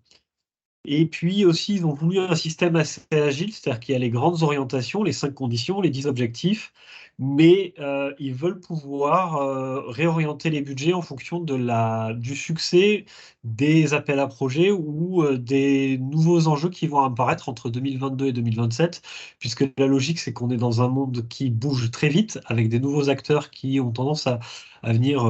Et puis aussi, ils ont voulu un système assez agile, c'est-à-dire qu'il y a les grandes orientations, les 5 conditions, les 10 objectifs, mais ils veulent pouvoir réorienter les budgets en fonction du succès des appels à projets ou des nouveaux enjeux qui vont apparaître entre 2022 et 2027, puisque la logique, c'est qu'on est dans un monde qui bouge très vite, avec des nouveaux acteurs qui ont tendance à venir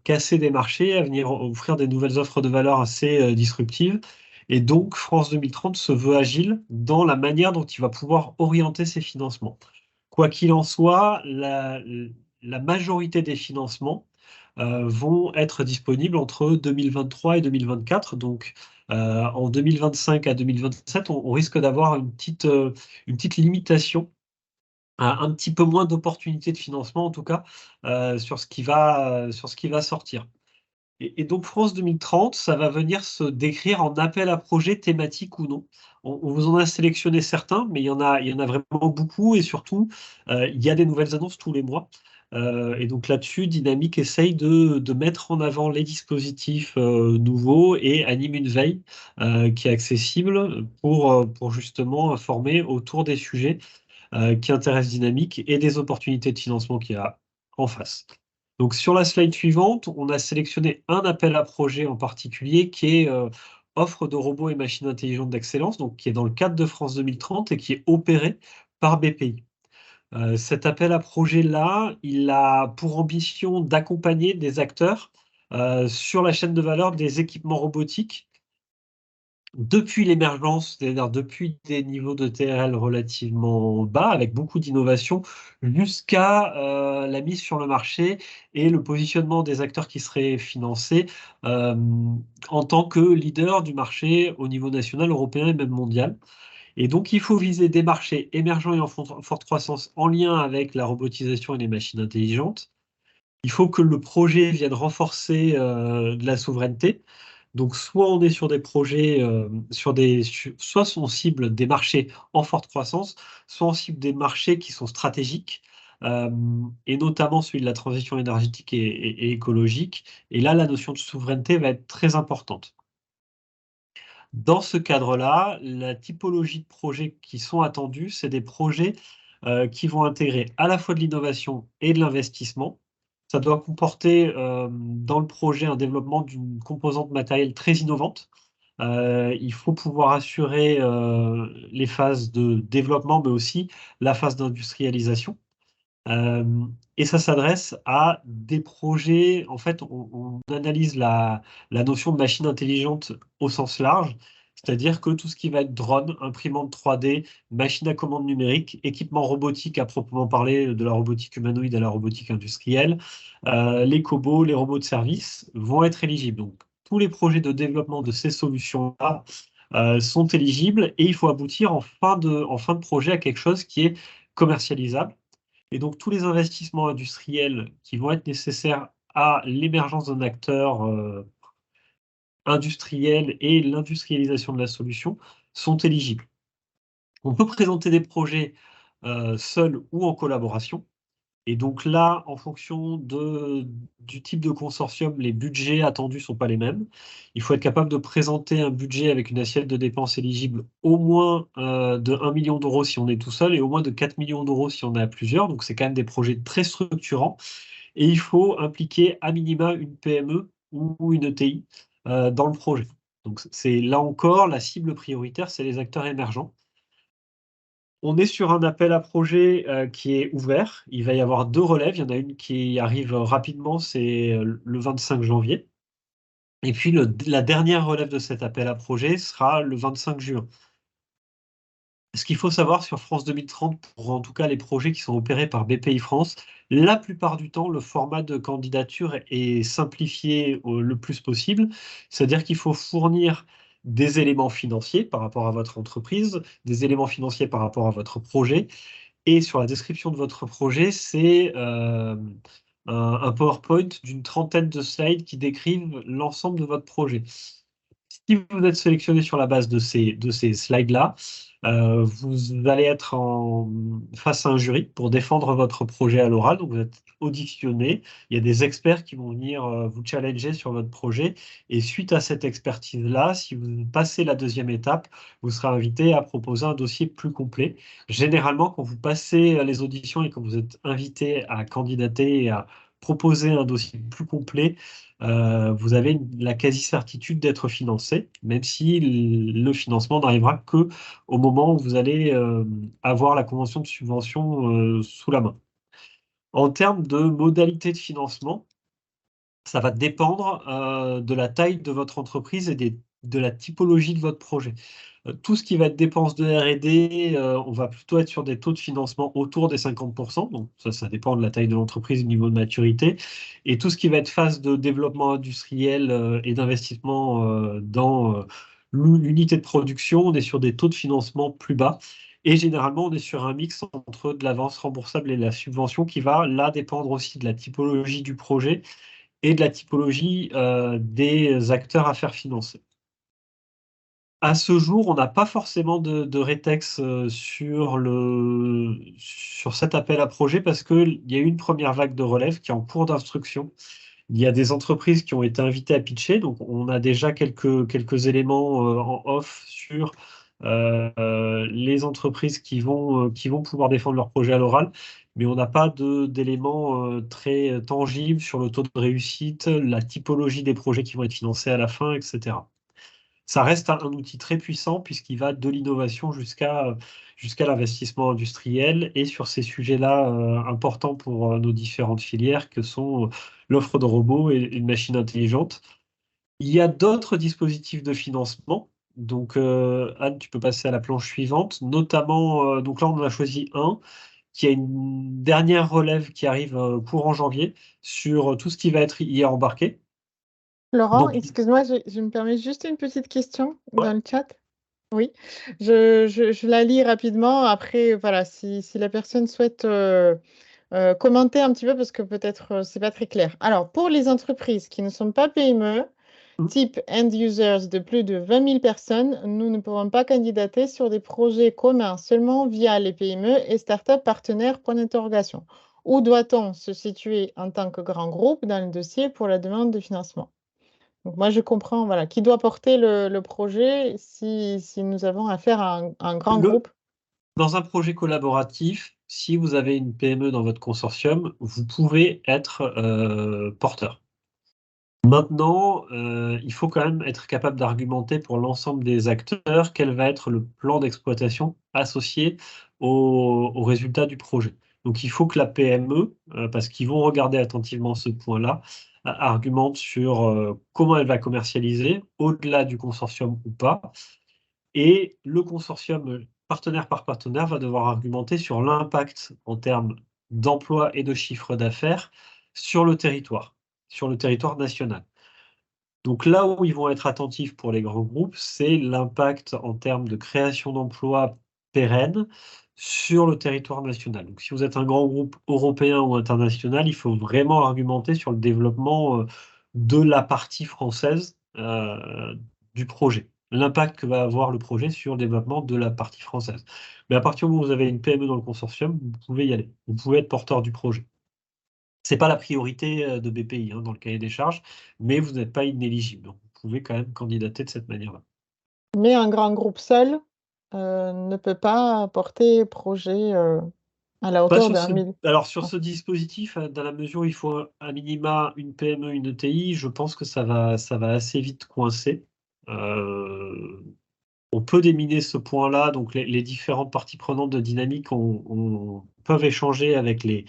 casser des marchés, à venir offrir des nouvelles offres de valeur assez disruptives. Et donc, France 2030 se veut agile dans la manière dont il va pouvoir orienter ses financements. Quoi qu'il en soit, la majorité des financements vont être disponibles entre 2023 et 2024. Donc, en 2025 à 2027, on risque d'avoir une petite limitation, un petit peu moins d'opportunités de financement, en tout cas, sur ce qui va sortir. Et donc France 2030, ça va venir se décrire en appel à projet thématique ou non. On vous en a sélectionné certains, mais il y en a vraiment beaucoup et surtout, il y a des nouvelles annonces tous les mois. Et donc là-dessus, Dynamique essaye de mettre en avant les dispositifs nouveaux et anime une veille qui est accessible pour justement informer autour des sujets qui intéressent Dynamique et des opportunités de financement qu'il y a en face. Donc sur la slide suivante, on a sélectionné un appel à projet en particulier qui est offre de robots et machines intelligentes d'excellence, donc qui est dans le cadre de France 2030 et qui est opéré par BPI. Cet appel à projet-là, il a pour ambition d'accompagner des acteurs sur la chaîne de valeur des équipements robotiques depuis l'émergence, c'est-à-dire depuis des niveaux de TRL relativement bas, avec beaucoup d'innovation, jusqu'à la mise sur le marché et le positionnement des acteurs qui seraient financés en tant que leader du marché au niveau national, européen et même mondial. Et donc, il faut viser des marchés émergents et en forte croissance en lien avec la robotisation et les machines intelligentes. Il faut que le projet vienne renforcer de la souveraineté. Donc, soit on est sur des projets, soit on cible des marchés en forte croissance, soit on cible des marchés qui sont stratégiques, euh, et notamment celui de la transition énergétique et écologique. Et là, la notion de souveraineté va être très importante. Dans ce cadre-là, la typologie de projets qui sont attendus, c'est des projets qui vont intégrer à la fois de l'innovation et de l'investissement. Ça doit comporter dans le projet un développement d'une composante matérielle très innovante. Il faut pouvoir assurer les phases de développement, mais aussi la phase d'industrialisation. Euh, et ça s'adresse à des projets. En fait, on analyse la notion de machine intelligente au sens large, c'est-à-dire que tout ce qui va être drone, imprimante 3D, machine à commande numérique, équipement robotique à proprement parler, de la robotique humanoïde à la robotique industrielle, les cobots, les robots de service vont être éligibles. Donc, tous les projets de développement de ces solutions-là sont éligibles et il faut aboutir en fin de projet à quelque chose qui est commercialisable. Et donc, tous les investissements industriels qui vont être nécessaires à l'émergence d'un acteur industriel et l'industrialisation de la solution sont éligibles. On peut présenter des projets seuls ou en collaboration. Et donc là, en fonction du type de consortium, les budgets attendus ne sont pas les mêmes. Il faut être capable de présenter un budget avec une assiette de dépenses éligible au moins de 1 million d'euros si on est tout seul et au moins de 4 millions d'euros si on est à plusieurs. Donc c'est quand même des projets très structurants. Et il faut impliquer à minima une PME ou une ETI dans le projet. Donc c'est là encore, la cible prioritaire, c'est les acteurs émergents. On est sur un appel à projet qui est ouvert. Il va y avoir 2 relèves. Il y en a une qui arrive rapidement, c'est le 25 janvier. Et puis la dernière relève de cet appel à projet sera le 25 juin. Ce qu'il faut savoir sur France 2030, pour en tout cas les projets qui sont opérés par BPI France, la plupart du temps, le format de candidature est simplifié le plus possible. C'est-à-dire qu'il faut fournir des éléments financiers par rapport à votre entreprise, des éléments financiers par rapport à votre projet. Et sur la description de votre projet, c'est un PowerPoint d'une trentaine de slides qui décrivent l'ensemble de votre projet. Si vous êtes sélectionné sur la base de ces slides-là, vous allez être face à un jury pour défendre votre projet à l'oral. Donc, vous êtes auditionné. Il y a des experts qui vont venir vous challenger sur votre projet. Et suite à cette expertise-là, si vous passez la deuxième étape, vous serez invité à proposer un dossier plus complet. Généralement, quand vous passez les auditions et quand vous êtes invité à candidater et à proposer un dossier plus complet, vous avez la quasi-certitude d'être financé, même si le financement n'arrivera que au moment où vous allez avoir la convention de subvention sous la main. En termes de modalités de financement, ça va dépendre de la taille de votre entreprise et de la typologie de votre projet. Tout ce qui va être dépenses de R&D, on va plutôt être sur des taux de financement autour des 50%. Donc ça dépend de la taille de l'entreprise, du niveau de maturité. Et tout ce qui va être phase de développement industriel et d'investissement dans l'unité de production, on est sur des taux de financement plus bas. Et généralement, on est sur un mix entre de l'avance remboursable et la subvention qui va là dépendre aussi de la typologie du projet et de la typologie des acteurs à faire financer. À ce jour, on n'a pas forcément de rétex sur cet appel à projet parce qu'il y a eu une première vague de relève qui est en cours d'instruction. Il y a des entreprises qui ont été invitées à pitcher, donc on a déjà quelques éléments en off sur les entreprises qui vont pouvoir défendre leur projet à l'oral, mais on n'a pas d'éléments très tangibles sur le taux de réussite, la typologie des projets qui vont être financés à la fin, etc. Ça reste un outil très puissant puisqu'il va de l'innovation jusqu'à l'investissement industriel et sur ces sujets-là importants pour nos différentes filières que sont l'offre de robots et une machine intelligente. Il y a d'autres dispositifs de financement. Donc, Anne, tu peux passer à la planche suivante. Notamment, donc là, on en a choisi un qui a une dernière relève qui arrive courant janvier sur tout ce qui va être IA embarqué. Laurent, Donc, excuse-moi, je me permets juste une petite question dans le chat. Oui, je la lis rapidement. Après, voilà, si la personne souhaite commenter un petit peu, parce que peut-être c'est pas très clair. Alors, pour les entreprises qui ne sont pas PME, Hmm. type end users de plus de 20 000 personnes, nous ne pouvons pas candidater sur des projets communs seulement via les PME et startups partenaires, point d'interrogation. Où doit-on se situer en tant que grand groupe dans le dossier pour la demande de financement? Donc moi, je comprends, voilà, qui doit porter le projet si nous avons affaire à un grand groupe. Dans un projet collaboratif, si vous avez une PME dans votre consortium, vous pouvez être porteur. Maintenant, il faut quand même être capable d'argumenter pour l'ensemble des acteurs quel va être le plan d'exploitation associé au résultat du projet. Donc il faut que la PME, parce qu'ils vont regarder attentivement ce point-là, argumente sur comment elle va commercialiser, au-delà du consortium ou pas. Et le consortium, partenaire par partenaire, va devoir argumenter sur l'impact en termes d'emploi et de chiffre d'affaires sur le territoire national. Donc là où ils vont être attentifs pour les grands groupes, c'est l'impact en termes de création d'emplois pérennes sur le territoire national. Donc si vous êtes un grand groupe européen ou international, il faut vraiment argumenter sur le développement de la partie française du projet. L'impact que va avoir le projet sur le développement de la partie française. Mais à partir du moment où vous avez une PME dans le consortium, vous pouvez y aller. Vous pouvez être porteur du projet. C'est pas la priorité de BPI dans le cahier des charges, mais vous n'êtes pas inéligible. Donc vous pouvez quand même candidater de cette manière-là. Mais un grand groupe seul ne peut pas porter projet à la Pas hauteur sur d'un ce, mille. alors sur ce dispositif, dans la mesure où il faut à minima une PME, une ETI, je pense que ça va assez vite coincer. On peut déminer ce point-là, donc les différentes parties prenantes de dynamique peuvent échanger avec les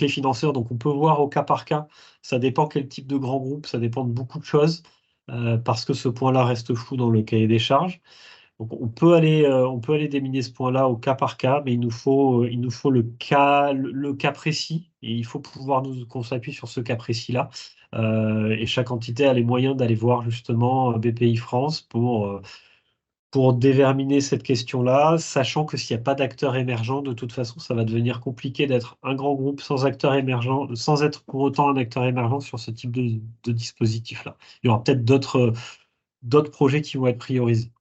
financeurs, donc on peut voir au cas par cas, ça dépend quel type de grand groupe, ça dépend de beaucoup de choses, parce que ce point-là reste flou dans le cahier des charges. Donc on peut aller déminer ce point-là au cas par cas, mais il nous faut le cas précis, et il faut pouvoir qu'on s'appuie sur ce cas précis-là. Et chaque entité a les moyens d'aller voir justement BPI France pour déverminer cette question-là, sachant que s'il n'y a pas d'acteurs émergents, de toute façon, ça va devenir compliqué d'être un grand groupe sans acteur émergent, sans être pour autant un acteur émergent sur ce type de dispositif-là. Il y aura peut-être d'autres projets qui vont être priorisés.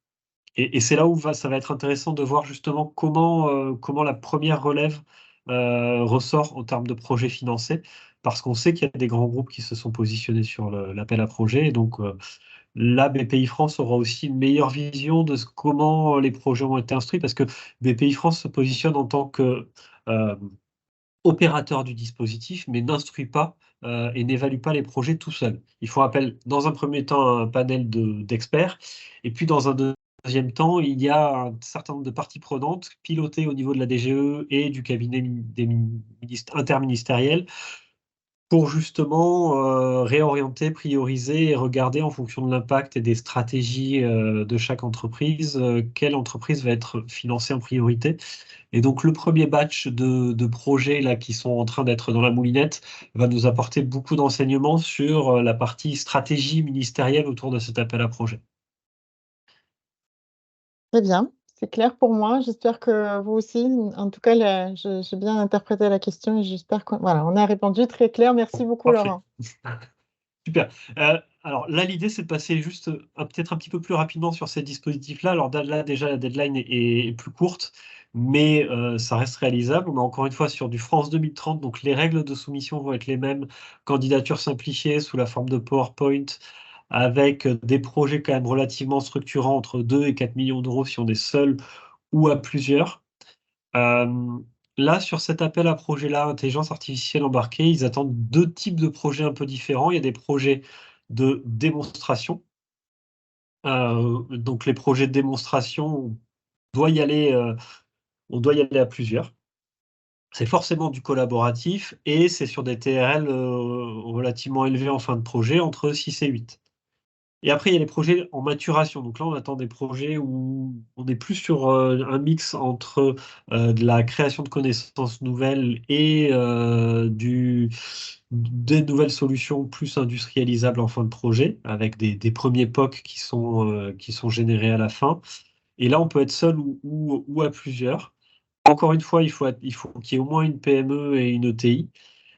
Et c'est là où ça va être intéressant de voir justement comment la première relève ressort en termes de projets financés, parce qu'on sait qu'il y a des grands groupes qui se sont positionnés sur l'appel à projet, et donc là, BPI France aura aussi une meilleure vision de comment les projets ont été instruits, parce que BPI France se positionne en tant que euh, opérateur du dispositif, mais n'instruit pas et n'évalue pas les projets tout seul. Il faut appel, dans un premier temps, à un panel d'experts, et puis dans un deuxième temps, il y a un certain nombre de parties prenantes pilotées au niveau de la DGE et du cabinet interministériel pour justement réorienter, prioriser et regarder en fonction de l'impact et des stratégies de chaque entreprise, quelle entreprise va être financée en priorité. Et donc le premier batch de projets là, qui sont en train d'être dans la moulinette va nous apporter beaucoup d'enseignements sur la partie stratégie ministérielle autour de cet appel à projet. Très bien, c'est clair pour moi. J'espère que vous aussi. En tout cas, j'ai bien interprété la question et j'espère qu'on voilà, on a répondu très clair. Merci beaucoup, Parfait. Laurent. Super. Alors là, l'idée, c'est de passer juste peut-être un petit peu plus rapidement sur ces dispositifs-là. Alors là, déjà, la deadline est plus courte, mais ça reste réalisable. On est encore une fois sur du France 2030, donc les règles de soumission vont être les mêmes. Candidature simplifiée sous la forme de PowerPoint, avec des projets quand même relativement structurants, entre 2 et 4 millions d'euros si on est seul ou à plusieurs. Là, sur cet appel à projet-là, intelligence artificielle embarquée, ils attendent deux types de projets un peu différents. Il y a des projets de démonstration. Donc les projets de démonstration, doit y aller, on doit y aller à plusieurs. C'est forcément du collaboratif et c'est sur des TRL relativement élevés en fin de projet, entre 6 et 8. Et après, il y a les projets en maturation. Donc là, on attend des projets où on est plus sur un mix entre de la création de connaissances nouvelles et des nouvelles solutions plus industrialisables en fin de projet, avec des premiers POC qui sont générés à la fin. Et là, on peut être seul ou à plusieurs. Encore une fois, il faut qu'il y ait au moins une PME et une ETI.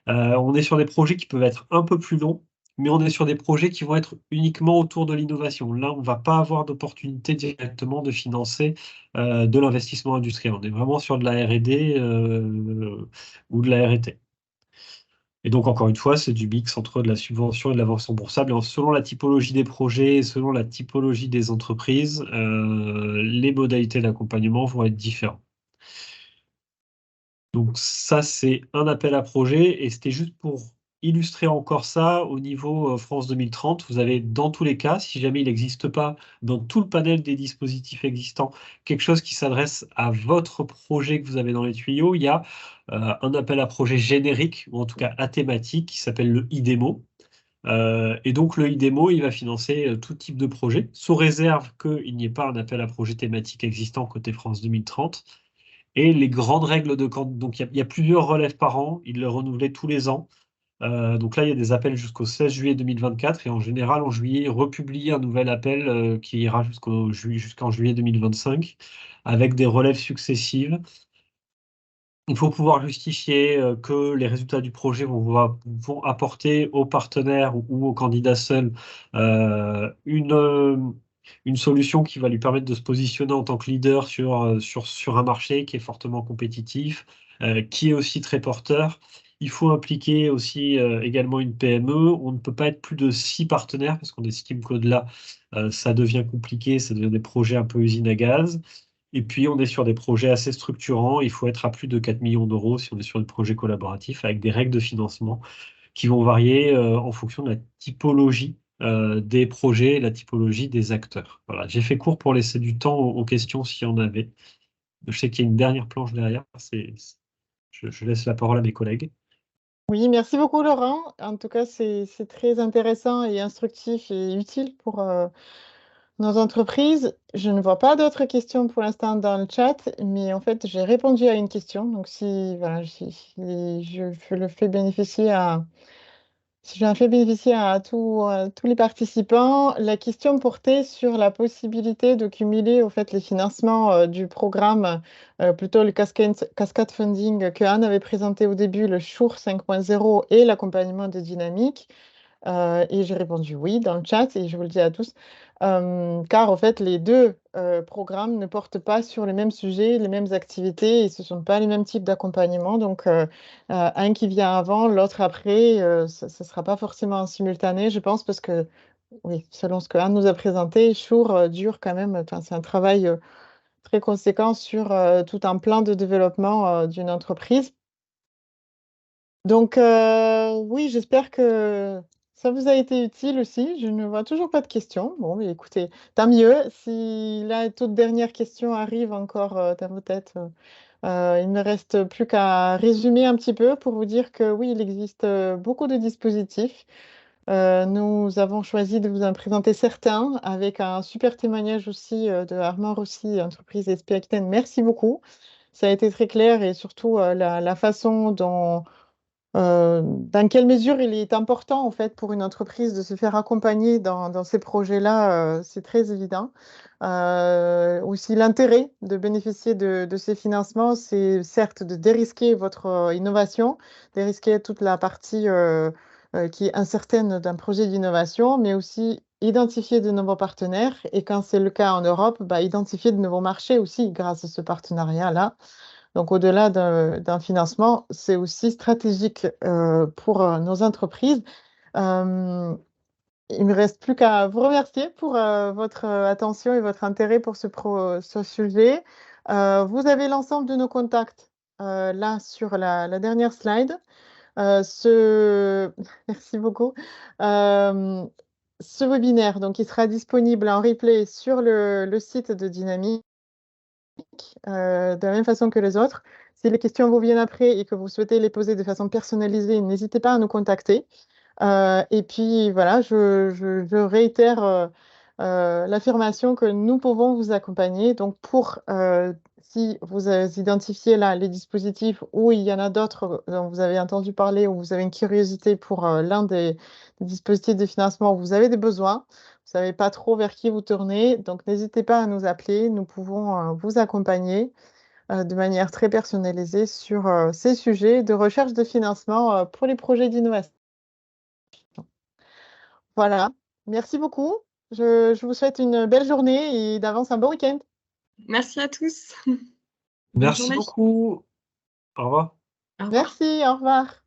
On est sur des projets qui peuvent être un peu plus longs, mais on est sur des projets qui vont être uniquement autour de l'innovation. Là, on ne va pas avoir d'opportunité directement de financer de l'investissement industriel. On est vraiment sur de la R&D ou de la R&T. Et donc, encore une fois, c'est du mix entre de la subvention et de l'avance remboursable. Et selon la typologie des projets, et selon la typologie des entreprises, les modalités d'accompagnement vont être différentes. Donc ça, c'est un appel à projet. Et c'était juste pour illustrer encore ça au niveau France 2030. Vous avez dans tous les cas, si jamais il n'existe pas dans tout le panel des dispositifs existants, quelque chose qui s'adresse à votre projet que vous avez dans les tuyaux, il y a un appel à projet générique, ou en tout cas athématique, qui s'appelle le IDEMO. Et donc le IDEMO, il va financer tout type de projet, sous réserve qu'il n'y ait pas un appel à projet thématique existant côté France 2030. Et les grandes règles de candidature, donc il y a plusieurs relèves par an, ils le renouvelaient tous les ans. Donc là, il y a des appels jusqu'au 16 juillet 2024 et en général, en juillet, republie un nouvel appel qui ira jusqu'en juillet 2025 avec des relèves successives. Il faut pouvoir justifier que les résultats du projet vont apporter aux partenaires ou aux candidats seuls une solution qui va lui permettre de se positionner en tant que leader sur un marché qui est fortement compétitif, qui est aussi très porteur. Il faut impliquer aussi également une PME. On ne peut pas être plus de 6 partenaires parce qu'on estime qu'au-delà, ça devient compliqué, ça devient des projets un peu usine à gaz. Et puis, on est sur des projets assez structurants. Il faut être à plus de 4 millions d'euros si on est sur des projets collaboratifs avec des règles de financement qui vont varier en fonction de la typologie des projets et la typologie des acteurs. Voilà, j'ai fait court pour laisser du temps aux questions s'il y en avait. Je sais qu'il y a une dernière planche derrière. Je laisse la parole à mes collègues. Oui, merci beaucoup Laurent. En tout cas, c'est très intéressant et instructif et utile pour nos entreprises. Je ne vois pas d'autres questions pour l'instant dans le chat, mais en fait, j'ai répondu à une question. Donc, voilà, si je le fais bénéficier si j'en fais bénéficier à tous les participants, la question portait sur la possibilité de cumuler au fait, les financements du programme, plutôt le cascade funding que Anne avait présenté au début, le SURE 5.0 et l'accompagnement de Dynamique. Et j'ai répondu oui dans le chat et je vous le dis à tous, car en fait les deux programmes ne portent pas sur les mêmes sujets, les mêmes activités et ce ne sont pas les mêmes types d'accompagnement. Donc un qui vient avant, l'autre après, ça ne sera pas forcément en simultané, je pense, parce que oui, selon ce que Anne nous a présenté, Shure dure quand même, enfin, c'est un travail très conséquent sur tout un plan de développement d'une entreprise. Donc, oui, j'espère que ça vous a été utile aussi. Je ne vois toujours pas de questions. Bon, mais écoutez, tant mieux. Si la toute dernière question arrive encore dans vos têtes, il ne me reste plus qu'à résumer un petit peu pour vous dire que oui, il existe beaucoup de dispositifs. Nous avons choisi de vous en présenter certains avec un super témoignage aussi de Armand Rossi, entreprise SP Aquitaine. Merci beaucoup. Ça a été très clair et surtout la façon dont dans quelle mesure il est important en fait pour une entreprise de se faire accompagner dans ces projets-là, c'est très évident. Aussi l'intérêt de bénéficier de ces financements, c'est certes de dérisquer votre innovation, dérisquer toute la partie qui est incertaine d'un projet d'innovation, mais aussi identifier de nouveaux partenaires et quand c'est le cas en Europe, bah, identifier de nouveaux marchés aussi grâce à ce partenariat-là. Donc, au-delà d'un financement, c'est aussi stratégique pour nos entreprises. Euh, il ne me reste plus qu'à vous remercier pour votre attention et votre intérêt pour ce sujet. Vous avez l'ensemble de nos contacts là sur la dernière slide. Merci beaucoup. Ce webinaire, donc, il sera disponible en replay sur le site de Dynamique. De la même façon que les autres. Si les questions vous viennent après et que vous souhaitez les poser de façon personnalisée, n'hésitez pas à nous contacter. Et puis voilà, je réitère l'affirmation que nous pouvons vous accompagner. Donc, si vous identifiez là les dispositifs ou il y en a d'autres dont vous avez entendu parler ou vous avez une curiosité pour l'un des dispositifs de financement où vous avez des besoins, vous ne savez pas trop vers qui vous tourner, donc n'hésitez pas à nous appeler. Nous pouvons vous accompagner de manière très personnalisée sur ces sujets de recherche de financement pour les projets d'innovation. Voilà, merci beaucoup. Je vous souhaite une belle journée et d'avance un bon week-end. Merci à tous. Bonne Merci journée. beaucoup. Au revoir. Au revoir. Merci, au revoir.